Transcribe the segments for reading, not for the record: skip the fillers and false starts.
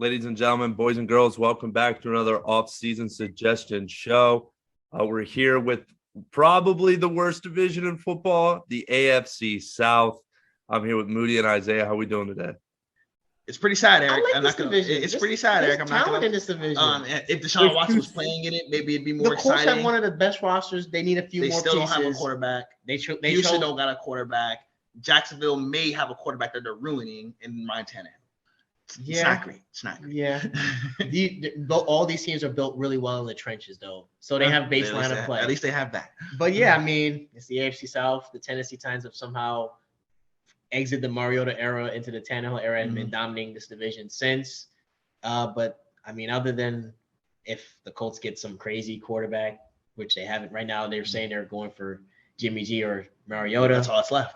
Ladies and gentlemen, boys and girls, welcome back to another off-season suggestion show. We're here with probably the worst division in football, the AFC South. I'm here with Moody and Isaiah. How are we doing today? It's pretty sad, Eric. I like this division. It's pretty sad, Eric. I'm not gonna. In this division. If Deshaun Watson was playing in it, maybe it'd be more exciting. The Colts have one of the best rosters. They need a few more pieces. They still don't have a quarterback. Houston don't got a quarterback. Jacksonville may have a quarterback that they're ruining in Ryan Tannehill. It's not great. Yeah. All these teams are built really well in the trenches, though. So they have baseline of play. At least they have that. But yeah, I mean, it's the AFC South. The Tennessee Titans have somehow exit the Mariota era into the Tannehill era and been dominating this division since. But I mean, other than if the Colts get some crazy quarterback, which they haven't right now, they're saying they're going for Jimmy G or Mariota. That's all that's left.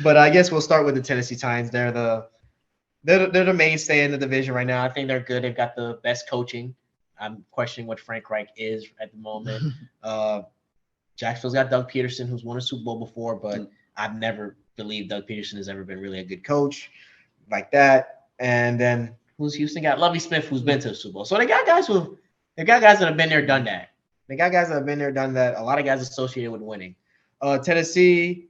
But I guess we'll start with the Tennessee Titans. They're the mainstay in the division right now. I think they're good. They've got the best coaching. I'm questioning what Frank Reich is at the moment. Jacksonville's got Doug Peterson, who's won a Super Bowl before, but I've never believed Doug Peterson has ever been really a good coach like that. And then who's Houston got? Lovie Smith, who's been to the Super Bowl. So they got guys that have been there, done that. They got guys that have been there, done that. A lot of guys associated with winning. Tennessee,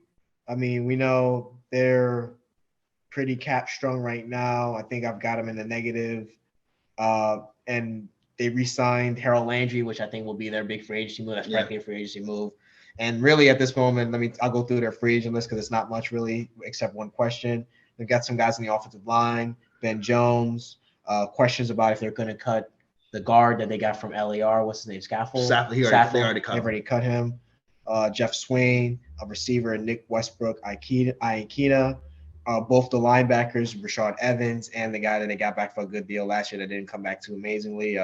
I mean, we know they're pretty cap strung right now. I think I've got them in the negative. And they re-signed Harold Landry, which I think will be their big free agency move. That's practically a free agency move. And really at this moment, I'll go through their free agent list because it's not much really except one question. They've got some guys on the offensive line, Ben Jones, questions about if they're going to cut the guard that they got from LAR. What's his name? Scaffold? They already cut him. They've already cut him. Jeff Swain, a receiver, and Nick Westbrook, Aikina. Both the linebackers, Rashad Evans, and the guy that they got back for a good deal last year that didn't come back too amazingly,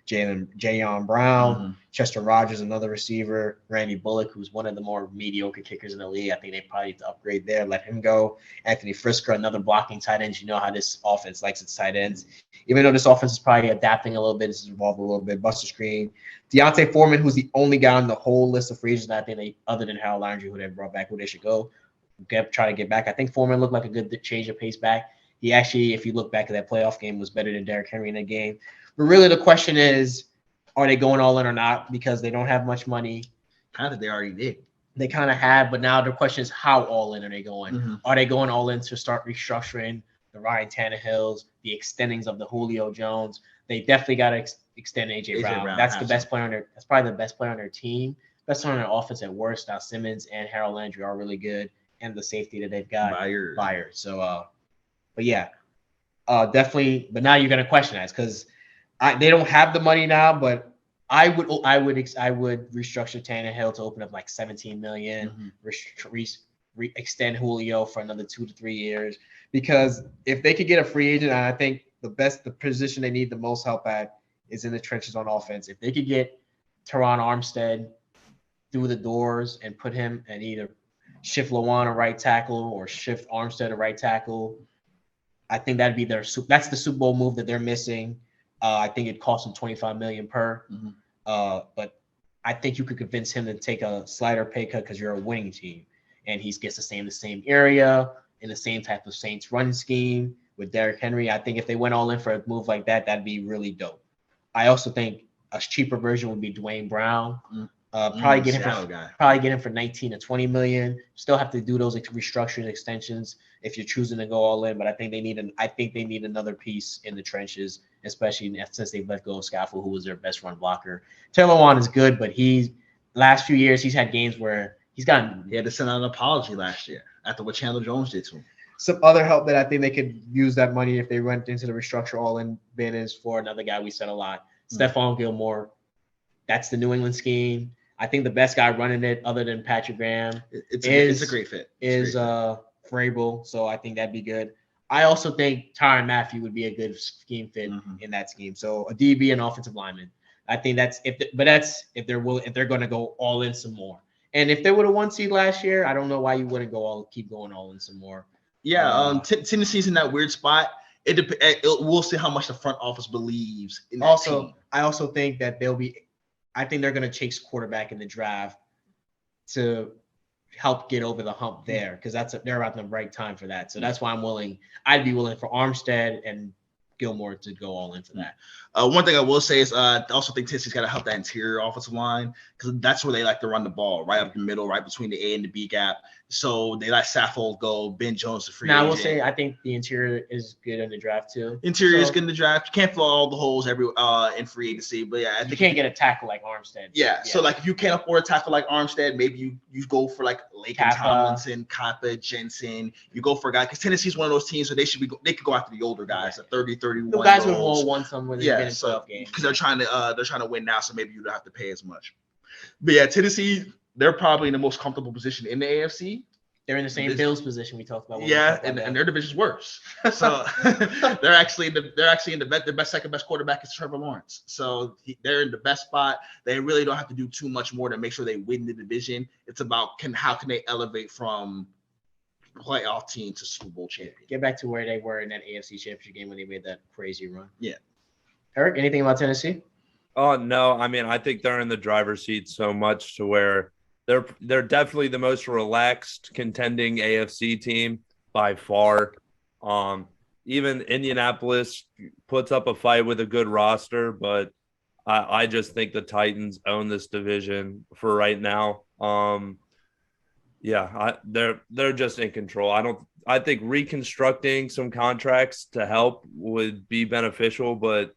Jayon Brown, Chester Rogers, another receiver, Randy Bullock, who's one of the more mediocre kickers in the league. I think they probably need to upgrade there, let him go. Anthony Frisker, another blocking tight end. You know how this offense likes its tight ends. Even though this offense is probably adapting a little bit, this is evolving a little bit. Buster Screen. Deontay Foreman, who's the only guy on the whole list of free agents that I think other than Harold Landry, who they brought back, who they should go. Try to get back. I think Foreman looked like a good change of pace back. He actually, if you look back at that playoff game, was better than Derrick Henry in that game. But really the question is, are they going all in or not? Because they don't have much money. Kind of, they already did. They kind of have, but now the question is, how all in are they going? Are they going all in to start restructuring the Ryan Tannehills, the extendings of the Julio Jones? They definitely got to extend AJ Brown. That's the best player on their. That's probably the best player on their team. Best player on their offense at worst. Now Simmons and Harold Landry are really good, and the safety that they've got, Byard. So, but yeah, definitely. But now you're gonna question that because they don't have the money now. But I would restructure Tannehill to open up like $17 million, extend Julio for another 2 to 3 years. Because if they could get a free agent, and I think the position they need the most help at is in the trenches on offense. If they could get Teron Armstead through the doors and put him and either shift Lawan to right tackle or shift Armstead to right tackle, I think that'd be that's the Super Bowl move that they're missing. I think it cost him $25 million per. But I think you could convince him to take a slighter pay cut because you're a winning team, and he gets to stay in the same area in the same type of Saints run scheme with Derrick Henry. I think if they went all in for a move like that, that'd be really dope. I also think a cheaper version would be Dwayne Brown. Probably get him for 19 to 20 million. Still have to do those restructuring extensions if you're choosing to go all in. But I think they need another piece in the trenches, especially since they've let go of Scaffold, who was their best run blocker. Taylor Lewan is good, but last few years he's had games where he had to send out an apology last year after what Chandler Jones did to him. Some other help that I think they could use that money if they went into the restructure all in bin is for another guy we said a lot, Stephon Gilmore. That's the New England scheme. I think the best guy running it, other than Patrick Graham, it's a great fit. Vrabel. So I think that'd be good. I also think Tyrann Mathieu would be a good scheme fit in that scheme. So a DB and offensive lineman. I think that's if they're going to go all in some more. And if they would have won seed last year, I don't know why you wouldn't keep going all in some more. Yeah, Tennessee's in that weird spot. We'll see how much the front office believes in that team. I also think that I think they're going to chase quarterback in the draft to help get over the hump there because they're at the right time for that. So that's why I'd be willing for Armstead and Gilmore to go all into that. One thing I will say is I also think Tennessee's got to help that interior offensive line because that's where they like to run the ball, right up the middle, right between the A and the B gap. So they let Saffold go, Ben Jones the free agent. Now, I will say I think the interior is good in the draft too. Interior is good in the draft. You can't fill all the holes in free agency, but yeah, I think you can't get a tackle like Armstead. Yeah, so like if you can't afford a tackle like Armstead, maybe you go for like Lakin Tomlinson, Kappa, Jensen. You go for a guy because Tennessee's one of those teams where they could go after the older guys, the 30, 31. The guys would all want somewhere. Yeah, so because they're trying to win now, so maybe you don't have to pay as much. But yeah, Tennessee, they're probably in the most comfortable position in the AFC. They're in the same Bills position we talked about. And their division's worse. So they're actually in the second best quarterback is Trevor Lawrence. So they're in the best spot. They really don't have to do too much more to make sure they win the division. It's about how can they elevate from playoff team to Super Bowl champion. Get back to where they were in that AFC Championship game when they made that crazy run. Yeah. Eric, anything about Tennessee? Oh no, I mean I think they're in the driver's seat so much to where they're definitely the most relaxed contending AFC team by far. Even Indianapolis puts up a fight with a good roster, but I just think the Titans own this division for right now. They're just in control. I think reconstructing some contracts to help would be beneficial, but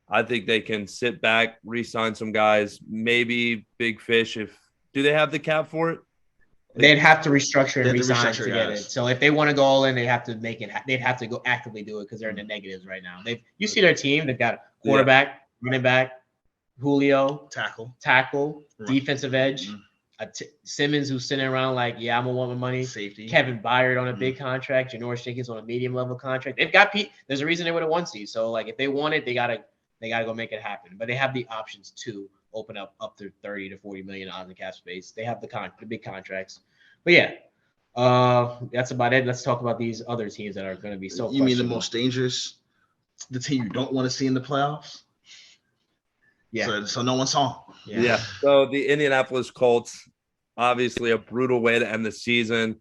I think they can sit back, re-sign some guys, maybe big fish do they have the cap for it? They'd have to restructure and resign to get it. So if they want to go all in, they have to make it. They'd have to go actively do it because they're in the negatives right now. You see their team. They've got quarterback, running back, Julio, tackle, defensive edge, Simmons who's sitting around like, yeah, I'm gonna want my money. Safety. Kevin Byard on a big contract. Janoris Jenkins on a medium level contract. They've got there's a reason they would have won seed. So like if they want it, they gotta go make it happen. But they have the options to open up to 30 to 40 million in cap space. They have the big contracts. But yeah, that's about it. Let's talk about these other teams that are going to be so. You mean the most dangerous, the team you don't want to see in the playoffs? Yeah. So no one saw them. Yeah. So the Indianapolis Colts, obviously a brutal way to end the season.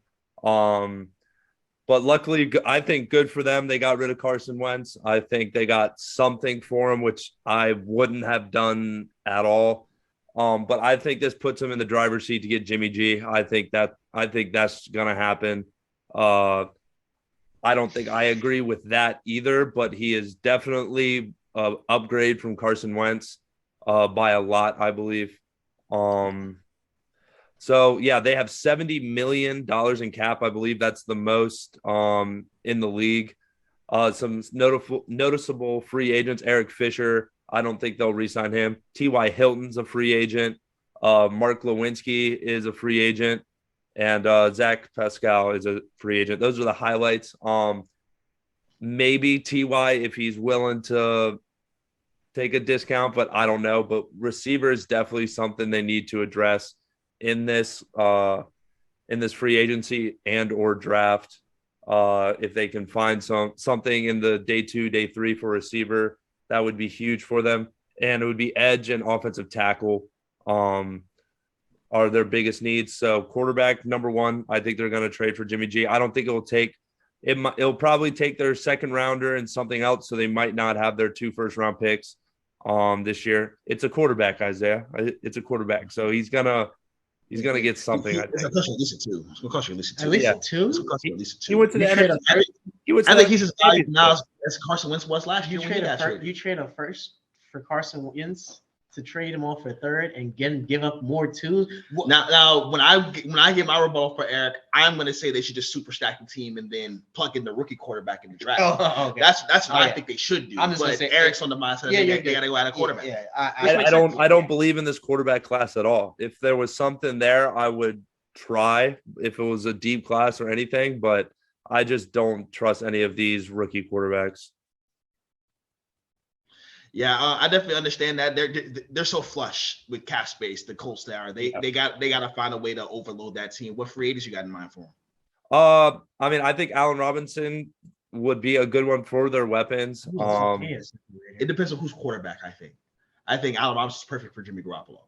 But luckily, I think good for them. They got rid of Carson Wentz. I think they got something for him, which I wouldn't have done at all. But I think this puts him in the driver's seat to get Jimmy G. I think that's going to happen. I don't think I agree with that either, but he is definitely an upgrade from Carson Wentz by a lot, I believe. So, yeah, they have $70 million in cap. I believe that's the most in the league. Some noticeable free agents. Eric Fisher, I don't think they'll re-sign him. T.Y. Hilton's a free agent. Mark Lewinsky is a free agent. And Zach Pascal is a free agent. Those are the highlights. Maybe T.Y. if he's willing to take a discount, but I don't know. But receiver is definitely something they need to address in this free agency and or draft. If they can find something in the day 2, day 3 for receiver, that would be huge for them. And it would be edge and offensive tackle are their biggest needs. So quarterback, number 1, I think they're going to trade for Jimmy G. I don't think it'll probably take their second rounder and something else. So they might not have their 2 first-round picks this year. It's a quarterback, Isaiah. It's a quarterback. So he's gonna get something. I think. It's going to cost you at least two. It's going to cost you at least two. At least two? It's going to cost you at least two. He went to the NFL. I think he's as valuable now as Carson Wentz was last year. You trade a first for Carson Wentz to trade him off for third and give up more twos. Now, when I get my rebuttal for Eric, I'm going to say they should just super stack the team and then plug in the rookie quarterback in the draft. Okay. That's what I think they should do. I'm just going to say Eric's on the mindset they got to go out of quarterback. I don't believe in this quarterback class at all. If there was something there, I would try if it was a deep class or anything, but I just don't trust any of these rookie quarterbacks. Yeah, I definitely understand that. They're so flush with cap space. The Colts are. They got to find a way to overload that team. What free agents you got in mind for them? I mean, I think Allen Robinson would be a good one for their weapons. It depends on who's quarterback. I think Allen Robinson's perfect for Jimmy Garoppolo.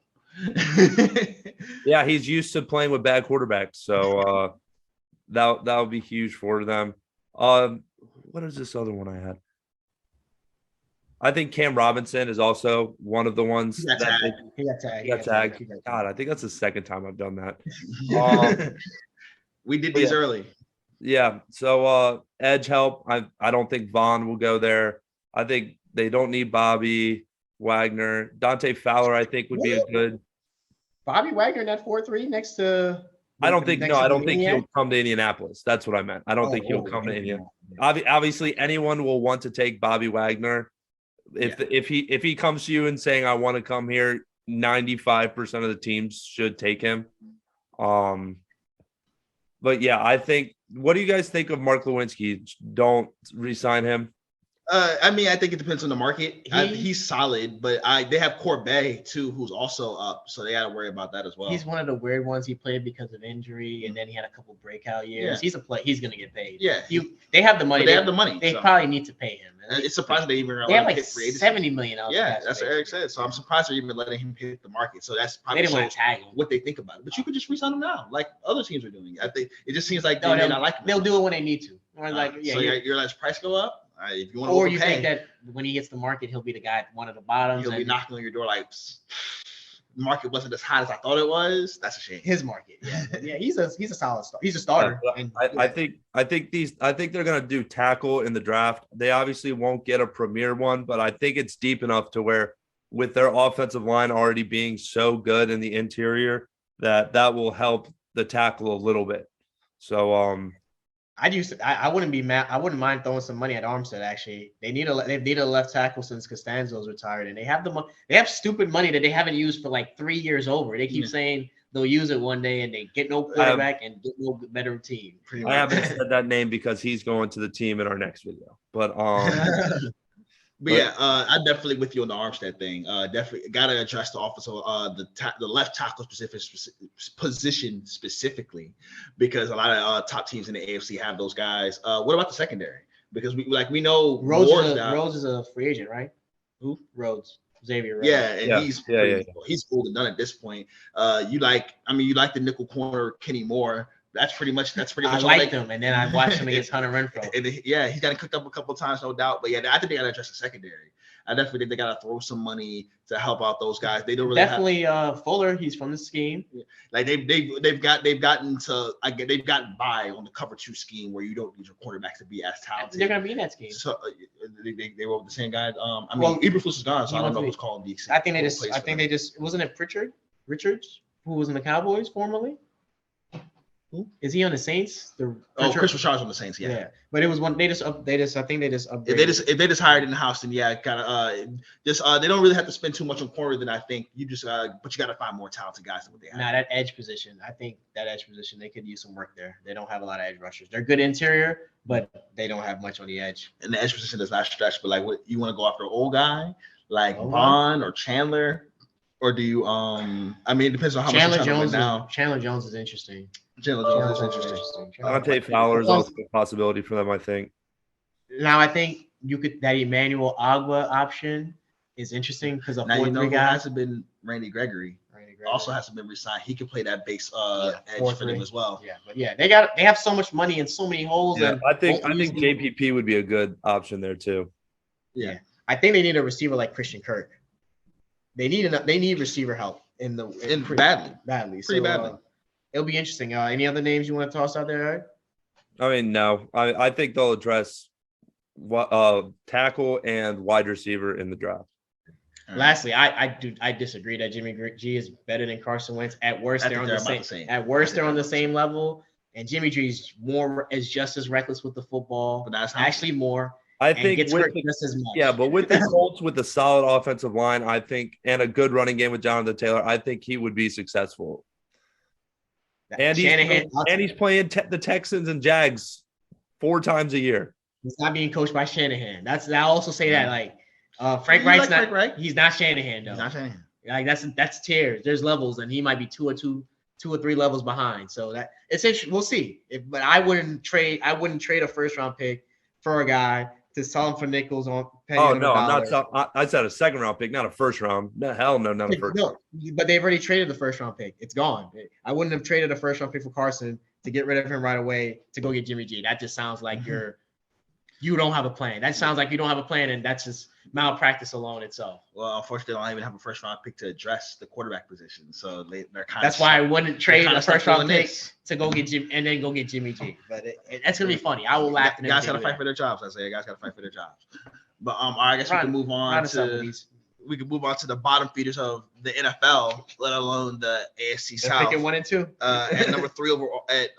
Yeah, he's used to playing with bad quarterbacks, so that would be huge for them. What is this other one I had? I think Cam Robinson is also one of the ones He got that tagged. He got tagged. He got tagged. God, I think that's the second time I've done that. We did these early. Yeah. So edge help. I don't think Vaughn will go there. I think they don't need Bobby Wagner. Dante Fowler, I think, would be a good. Bobby Wagner in that 4-3 next to. I don't think he'll come to Indianapolis. That's what I meant. I don't think he'll come to Indiana. Obviously, anyone will want to take Bobby Wagner. If he comes to you and saying I want to come here, 95% of the teams should take him. But yeah, I think. What do you guys think of Mark Lewinsky? Don't re-sign him. I mean, I think it depends on the market. He's solid, but they have Corbet too, who's also up, so they got to worry about that as well. He's one of the weird ones. He played because of injury, and then he had a couple breakout years. Yeah. He's going to get paid. Yeah, they have the money. They have the money. They probably need to pay him. It's surprising they even they have like $70 million. Yeah, that's what Eric said. So I'm surprised they're even letting him hit the market. So that's probably they didn't want to tag him. What they think about it. But you could just re-sign him now, like other teams are doing. I think it just seems like they may not like him. They'll do it when they need to. Or so your last price go up. If you want to or you think that when he hits the market, he'll be the guy at one of the bottoms. He'll be knocking on your door like, the market wasn't as hot as I thought it was. That's a shame. His market, yeah, he's a solid star. He's a starter. I think they're gonna do tackle in the draft. They obviously won't get a premier one, but I think it's deep enough to where, with their offensive line already being so good in the interior, that will help the tackle a little bit. So I wouldn't be mad. I wouldn't mind throwing some money at Armstead. Actually, they've needed a left tackle since Costanzo's retired, and they have stupid money that they haven't used for like 3 years over. They keep saying they'll use it one day, and they get no quarterback and get no better team. I haven't said that name because he's going to the team in our next video. But I definitely with you on the Armstead thing. Definitely got to address the offensive, the left tackle position specifically, because a lot of top teams in the AFC have those guys. What about the secondary? Because we know Rhodes is a free agent, right? Who? Rhodes. Xavier Rhodes. Yeah, and he's old and done at this point. You like the nickel corner Kenny Moore. That's pretty much. I liked him, and then I watched him against Hunter Renfrow. He's got cooked up a couple of times, no doubt. But I think they got to address the secondary. I definitely think they got to throw some money to help out those guys. They don't really Fuller. He's from the scheme. Like they've gotten by on the cover 2 scheme where you don't need your quarterback to be as talented. They're gonna be in that scheme. So they were the same guys. Eberflus is gone, so I don't know who's calling the. I think they just wasn't it Richards who was in the Cowboys formerly. Is he on the Saints? Chris Richard's on the Saints, yeah. But it was one they just upgraded. If they just hired in house, then they don't really have to spend too much on corner. Then I think you just but you got to find more talented guys than what they have. That edge position. I think that edge position they could use some work there. They don't have a lot of edge rushers. They're good interior, but they don't have much on the edge. And the edge position does not stretch. But like, what you want to go after an old guy like Vaughn or Chandler, or do you? It depends on how much Jones now. Chandler Jones is interesting. Jones is interesting. Dante Fowler is also a possibility for them, I think. Now, I think that Emmanuel Agba option is interesting because a 4-3 guy hasn't been Randy Gregory. Also hasn't been re-signed. He could play that base edge for them as well. Yeah, but they have so much money and so many holes. Yeah, I think JPP would be a good option there too. Yeah, I think they need a receiver like Christian Kirk. They need receiver help badly. Pretty badly. It'll be interesting. Any other names you want to toss out there, Eric? No. I think they'll address tackle and wide receiver in the draft. Lastly, I disagree that Jimmy G is better than Carson Wentz. At worst, they're on the same. At worst, they're on the same level. And Jimmy G is just as reckless with the football. But that's actually more. I think gets hurt just as much. Yeah, but with the Colts, with a solid offensive line, I think, and a good running game with Jonathan Taylor, I think he would be successful. And he's playing the Texans and Jags 4 times a year. He's not being coached by Shanahan. I also say that Frank Wright's not. Frank He's not Shanahan though. He's not Shanahan. Like that's tiers. There's levels, and he might be two or three levels behind. So that it's interesting. We'll see. But I wouldn't trade a first round pick for a guy to sell him for nickels on. Oh no, I'm not. I said a second round pick, not a first round. No, hell no, not a first. No, but they've already traded the first round pick. It's gone. I wouldn't have traded a first round pick for Carson to get rid of him right away to go get Jimmy G. That just sounds like you're you don't have a plan. That sounds like you don't have a plan, and that's just malpractice alone itself. Well, unfortunately, they don't even have a first round pick to address the quarterback position, so they're kind of. That's why I wouldn't trade a first round pick this. to go get Jim and then go get Jimmy G. But that's gonna be funny. I will laugh. Guys gotta fight for their jobs. I say, guys gotta fight for their jobs. But I guess we can move on to the bottom feeders of the NFL, let alone the AFC South. Picking 1 and 2. At number 3 overall, at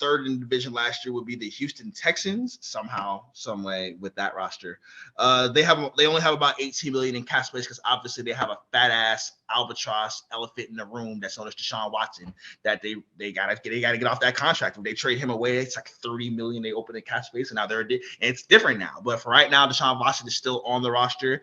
third in the division last year would be the Houston Texans. Somehow, some way with that roster, they only have about 18 million in cap space because obviously they have a fat ass albatross elephant in the room that's known as Deshaun Watson that they gotta get off that contract. If they trade him away, it's like 30 million they open the cap space, and now it's different now. But for right now, Deshaun Watson is still on the roster.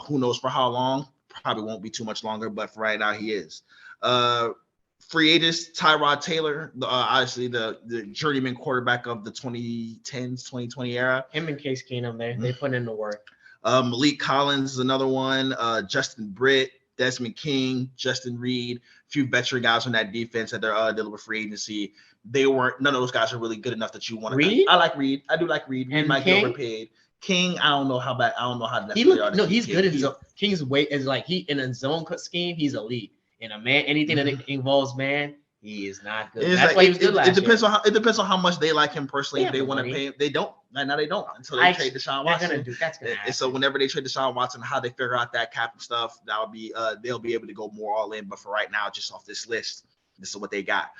Who knows for how long? Probably won't be too much longer, but for right now he is. Free agents, Tyrod Taylor, obviously the journeyman quarterback of the 2010s, 2020 era. Him and Case Keenum, they put in the work. Malik Collins is another one. Justin Britt, Desmond King, Justin Reed, a few veteran guys on that defense that they're delivered free agency. None of those guys are really good enough that you want to. Reed? I like Reed. I do like Reed. And Reed might King? get overpaid. King, I don't know how bad. I don't know how. He's good. King's weight is like he in a zone scheme. He's elite. In a man, anything that involves man, he is not good. That's why he was good last year. It depends on how much they like him personally. If they want to pay him, they don't. Right now they don't until they trade Deshaun Watson. That's gonna happen. And so whenever they trade Deshaun Watson, how they figure out that cap and stuff, that'll be they'll be able to go more all in. But for right now, just off this list, this is what they got.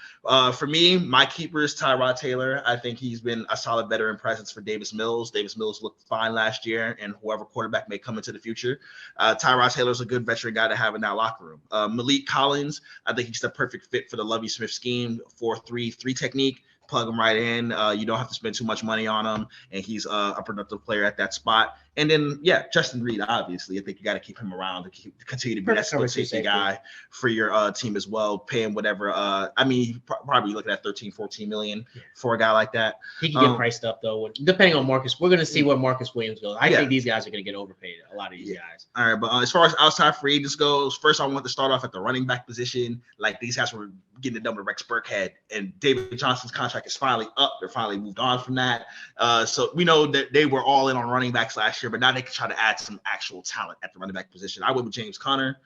For me, my keeper is Tyrod Taylor. I think he's been a solid veteran presence for Davis Mills. Davis Mills looked fine last year, and whoever quarterback may come into the future. Tyrod Taylor's a good veteran guy to have in that locker room. Malik Collins, I think he's the perfect fit for the Lovie Smith scheme, 4-3-3 technique. Plug him right in. You don't have to spend too much money on him, and he's a productive player at that spot. And then, Justin Reed, obviously, I think you got to keep him around to continue to be that split safety guy for your team as well, paying whatever. Probably looking at 13, 14 million for a guy like that. He can get priced up, though, depending on Marcus. We're going to see where Marcus Williams goes. I think these guys are going to get overpaid, a lot of these guys. All right, but as far as outside free agents goes, first I want to start off at the running back position. Like, these guys were getting it done with Rex Burkhead, and David Johnson's contract is finally up. They're finally moved on from that. So we know that they were all in on running backs last year, but now they can try to add some actual talent at the running back position. I went with James Conner.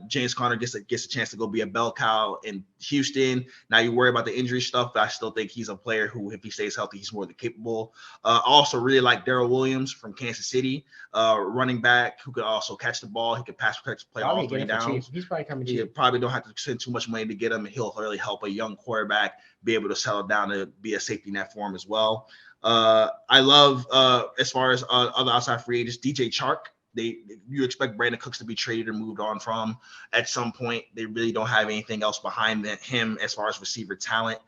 James Conner gets a chance to go be a bell cow in Houston. Now you worry about the injury stuff, but I still think he's a player who, if he stays healthy, he's more than capable. I also really like Darrell Williams from Kansas City, running back who could also catch the ball. He could pass, play all 3 downs. He's probably coming. You probably don't have to spend too much money to get him, and he'll really help a young quarterback be able to settle down to be a safety net for him as well. I love, as far as other outside free agents, DJ Chark. You expect Brandon Cooks to be traded or moved on from at some point. They really don't have anything else behind him as far as receiver talent.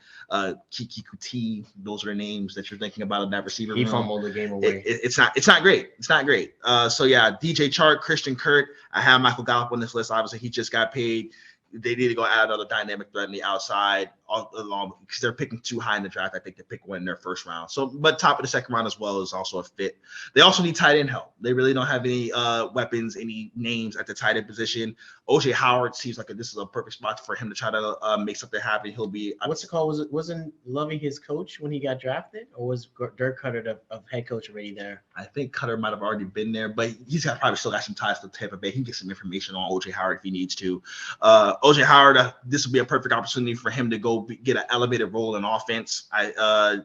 Kiki Kuti, those are the names that you're thinking about in that receiver room. He fumbled the game away. It's not great. It's not great. DJ Chark, Christian Kirk. I have Michael Gallup on this list. Obviously, he just got paid. They need to go add another dynamic threat on the outside all along because they're picking too high in the draft. I think they pick one in their first round. So, but top of the second round as well is also a fit. They also need tight end help. They really don't have any weapons, any names at the tight end position. OJ Howard seems like this is a perfect spot for him to try to make something happen. He'll be. What's it called? Wasn't Lovey his coach when he got drafted, or was Dirk Cutter the head coach already there? I think Cutter might have already been there, but he's probably still got some ties to Tampa Bay. He can get some information on OJ Howard if he needs to. OJ Howard, this would be a perfect opportunity for him to go get an elevated role in offense.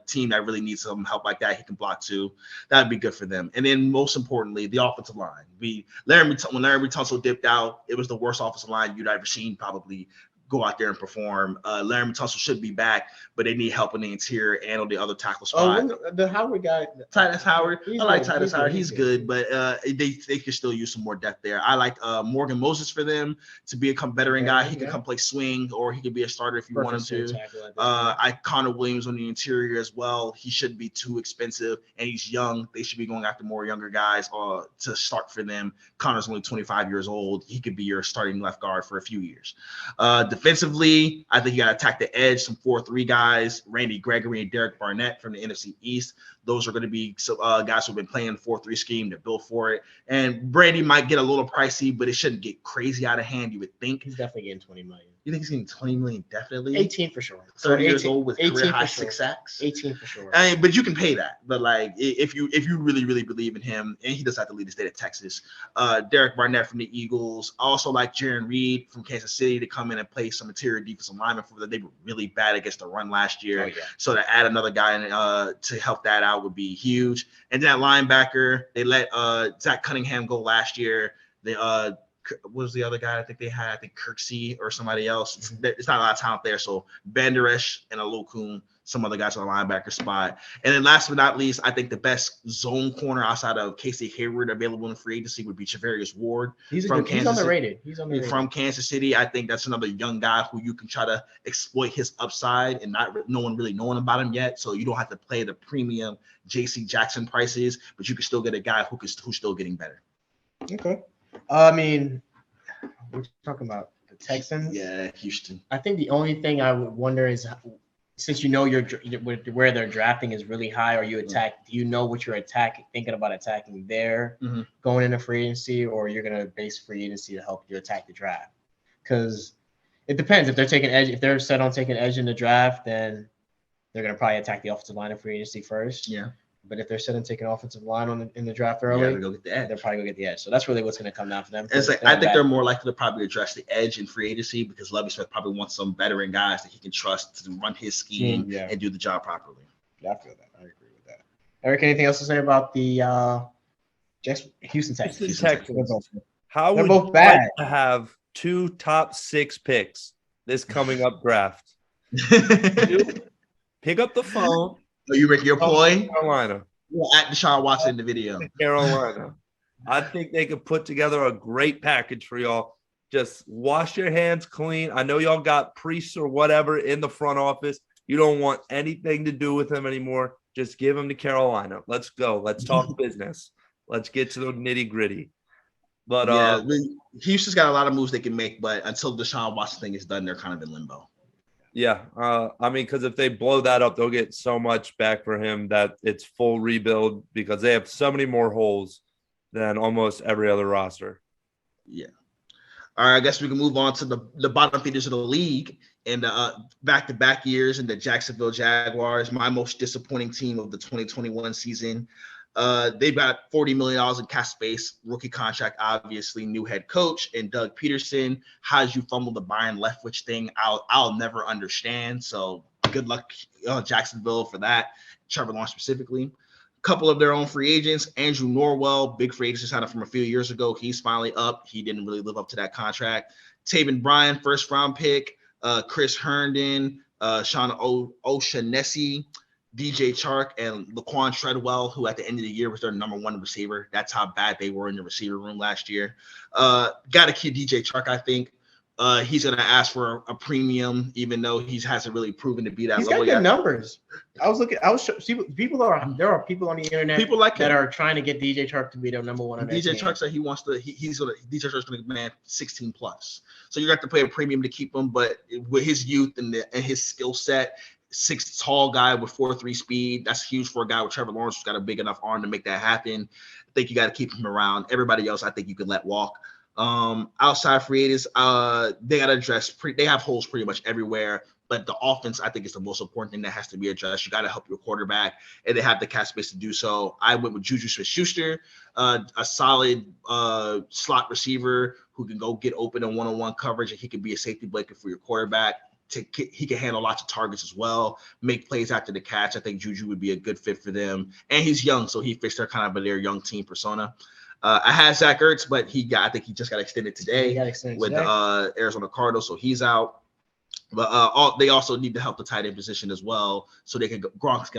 Team that really needs some help like that, he can block too. That would be good for them. And then most importantly, the offensive line. When Larry Tunsil dipped out, it was the worst offensive line you'd ever seen probably go out there and perform. Larry Tunsil should be back, but they need help in the interior and on the other tackle spot. The Howard guy. Titus Howard. I like Titus Howard. He's good, but they could still use some more depth there. I like Morgan Moses for them to be a veteran guy. He can come play swing, or he could be a starter if you want him to. Conor Williams on the interior as well. He shouldn't be too expensive, and he's young. They should be going after more younger guys to start for them. Connor's only 25 years old. He could be your starting left guard for a few years. Defensively, I think you got to attack the edge, some 4-3 guys, Randy Gregory and Derek Barnett from the NFC East. Those are going to be guys who've been playing the 4-3 scheme. They're built for it. And Brady might get a little pricey, but it shouldn't get crazy out of hand, you would think. He's definitely getting 20 million. You think he's getting 20 million? Definitely. 18 for sure. 30 years old with career high sure. 6 sacks. 18 for sure. I mean, but you can pay that. But like, if you really, really believe in him, and he does have to lead the state of Texas. Derek Barnett from the Eagles. I also like Jaron Reed from Kansas City to come in and play some interior defensive lineman for them. They were really bad against the run last year. Oh, yeah. So to add another guy in, to help that out would be huge. And then at linebacker, they let Zach Cunningham go last year. They what was the other guy I think they had? I think Kirksey or somebody else. It's not a lot of talent there. So Banderesh and Alokun, some other guys on the linebacker spot. And then last but not least, I think the best zone corner outside of Casey Hayward available in free agency would be Travarius Ward. He's underrated. From Kansas City. I think that's another young guy who you can try to exploit his upside and no one really knowing about him yet. So you don't have to play the premium JC Jackson prices, but you can still get a guy who's still getting better. Okay. I mean, we're talking about the Texans. Yeah, Houston. I think the only thing I would wonder is, since you know where they're drafting is really high, or you attack, do you know what you're thinking about attacking there going into free agency, or you're gonna base free agency to help you attack the draft? Because it depends. If they're taking edge, if they're set on taking edge in the draft, then they're gonna probably attack the offensive line in free agency first. Yeah. But if they're set on taking offensive line in the draft early, they're go get the edge. They're probably gonna get the edge. So that's really what's gonna come down for them. It's like, I think they're more likely to probably address the edge in free agency because Lovie Smith probably wants some veteran guys that he can trust to run his scheme and do the job properly. Yeah, I feel that. I agree with that. Eric, anything else to say about the Houston Texans? How they're would both you bad. like to have 2 top 6 picks this coming up draft? Pick up the phone. Are you making your point? Carolina. At Deshaun Watson in the video. Carolina. I think they could put together a great package for y'all. Just wash your hands clean. I know y'all got priests or whatever in the front office. You don't want anything to do with them anymore. Just give them to Carolina. Let's go. Let's talk business. Let's get to the nitty gritty. But Houston's got a lot of moves they can make, but until Deshaun Watson thing is done, they're kind of in limbo. Yeah, I mean, because if they blow that up, they'll get so much back for him that it's full rebuild because they have so many more holes than almost every other roster. Yeah. All right, I guess we can move on to the bottom feeders of the league and back-to-back years in the Jacksonville Jaguars, my most disappointing team of the 2021 season. They've got $40 million in cap space, rookie contract, obviously, new head coach, and Doug Peterson. How'd you fumble the Byron Leftwich thing? I'll never understand. So good luck, Jacksonville, for that. Trevor Lawrence specifically. A couple of their own free agents. Andrew Norwell, big free agent signed up from a few years ago. He's finally up. He didn't really live up to that contract. Taven Bryan, first round pick. Chris Herndon, Sean O'Shaughnessy, DJ Chark, and Laquan Treadwell, who at the end of the year was their number 1 receiver. That's how bad they were in the receiver room last year. Got to keep DJ Chark, I think. He's going to ask for a premium, even though he hasn't really proven to be that he's level got good yet. numbers. There are people on the internet that are trying to get DJ Chark to be their number 1 on their DJ team. Chark said DJ Chark's going to demand 16 plus. So you got to pay a premium to keep him, but with his youth and his skill set, 6 tall guy with 4.3 speed. That's huge for a guy with Trevor Lawrence who's got a big enough arm to make that happen. I think you got to keep him around. Everybody else, I think you can let walk. Outside free agents, they got to address. They have holes pretty much everywhere, but the offense, I think, is the most important thing that has to be addressed. You got to help your quarterback, and they have the cap space to do so. I went with Juju Smith-Schuster, a solid slot receiver who can go get open in one-on-one coverage, and he can be a safety blanket for your quarterback. He can handle lots of targets as well, make plays after the catch. I think Juju would be a good fit for them. And he's young, so he fits their their young team persona. I had Zach Ertz, but I think he just got extended today with the Arizona Cardinals, so he's out. But they also need to help the tight end position as well, so they can go. Gronk's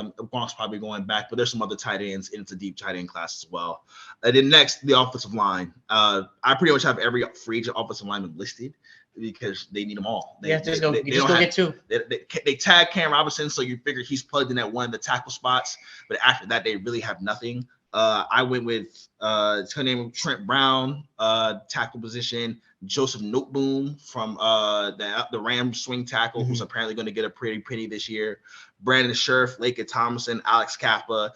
probably going back, but there's some other tight ends into deep tight end class as well. And then next, the offensive line. I pretty much have every free agent offensive lineman listed, because they need them all. They get 2. They tag Cam Robinson, so you figure he's plugged in at one of the tackle spots. But after that, they really have nothing. I went with her name Trent Brown, tackle position. Joseph Noteboom from the Rams swing tackle, who's apparently going to get a pretty penny this year. Brandon Scherf, Laken Tomlinson, Alex Kappa.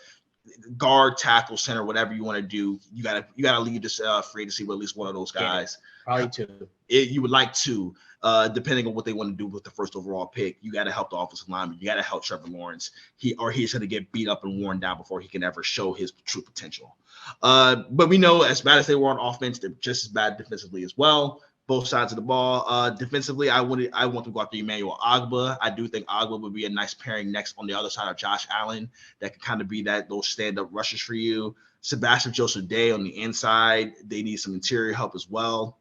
guard, tackle, center, whatever you want to do. You gotta leave this free to see with at least one of those guys. Probably two. You would like to, depending on what they want to do with the first overall pick. You got to help the offensive lineman. You got to help Trevor Lawrence. He's going to get beat up and worn down before he can ever show his true potential. But we know, as bad as they were on offense, they're just as bad defensively as well. Both sides of the ball. Defensively, I want to go after Emmanuel Ogbah. I do think Ogbah would be a nice pairing next on the other side of Josh Allen. That can kind of be those stand-up rushers for you. Sebastian Joseph-Day on the inside. They need some interior help as well.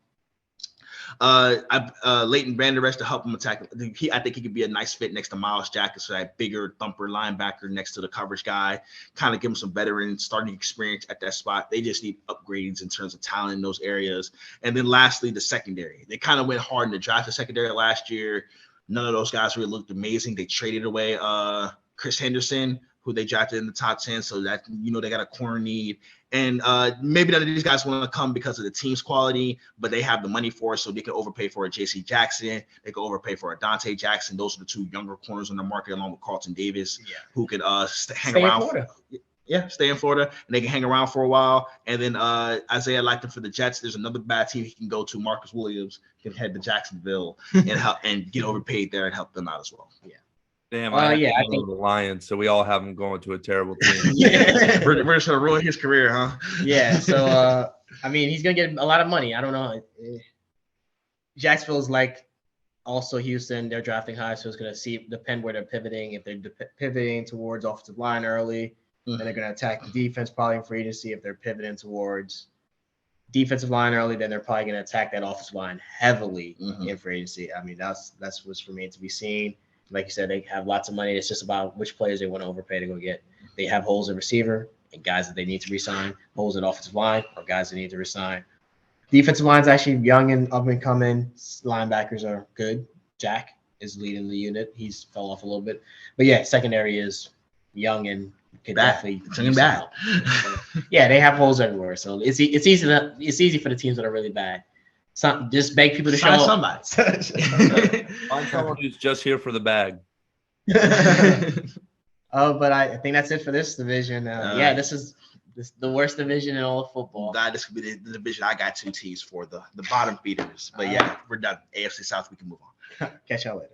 Leighton Vander Esch to help him attack. I think he could be a nice fit next to Myles Jack, so that bigger thumper linebacker next to the coverage guy. Kind of give him some veteran starting experience at that spot. They just need upgrades in terms of talent in those areas. And then lastly, the secondary. They kind of went hard in the draft the secondary last year. None of those guys really looked amazing. They traded away Chris Henderson, who they drafted in the top 10. So that, they got a corner need. And maybe none of these guys want to come because of the team's quality, but they have the money for it, so they can overpay for a J.C. Jackson. They can overpay for a Dante Jackson. Those are the two younger corners on the market, along with Carlton Davis, who could hang around. Stay in Florida, and they can hang around for a while. And then Isaiah liked him for the Jets. There's another bad team he can go to. Marcus Williams can head to Jacksonville and help and get overpaid there and help them out as well. Yeah. Damn, I think the Lions, so we all have him going to a terrible team. We're just gonna ruin his career, huh? Yeah. So he's gonna get a lot of money. I don't know. Jacksonville's like also Houston. They're drafting high, so it's gonna depend where they're pivoting. If they're pivoting towards offensive line early, then they're gonna attack the defense probably in free agency. If they're pivoting towards defensive line early, then they're probably gonna attack that offensive line heavily in free agency. That's what's remained to be seen. Like you said, they have lots of money. It's just about which players they want to overpay to go get. They have holes at receiver and guys that they need to resign, holes at offensive line or guys they need to resign. Defensive line's actually young and up and coming. Linebackers are good. Jack is leading the unit. He's fell off a little bit. But yeah, secondary is young and could definitely use bad. Yeah, they have holes everywhere. So it's easy for the teams that are really bad. Just beg people to show up. Somebody. Find someone who's just here for the bag. But I think that's it for this division. This is the worst division in all of football. This could be the division I got two teams for, the bottom feeders. But we're done. AFC South, we can move on. Catch y'all later.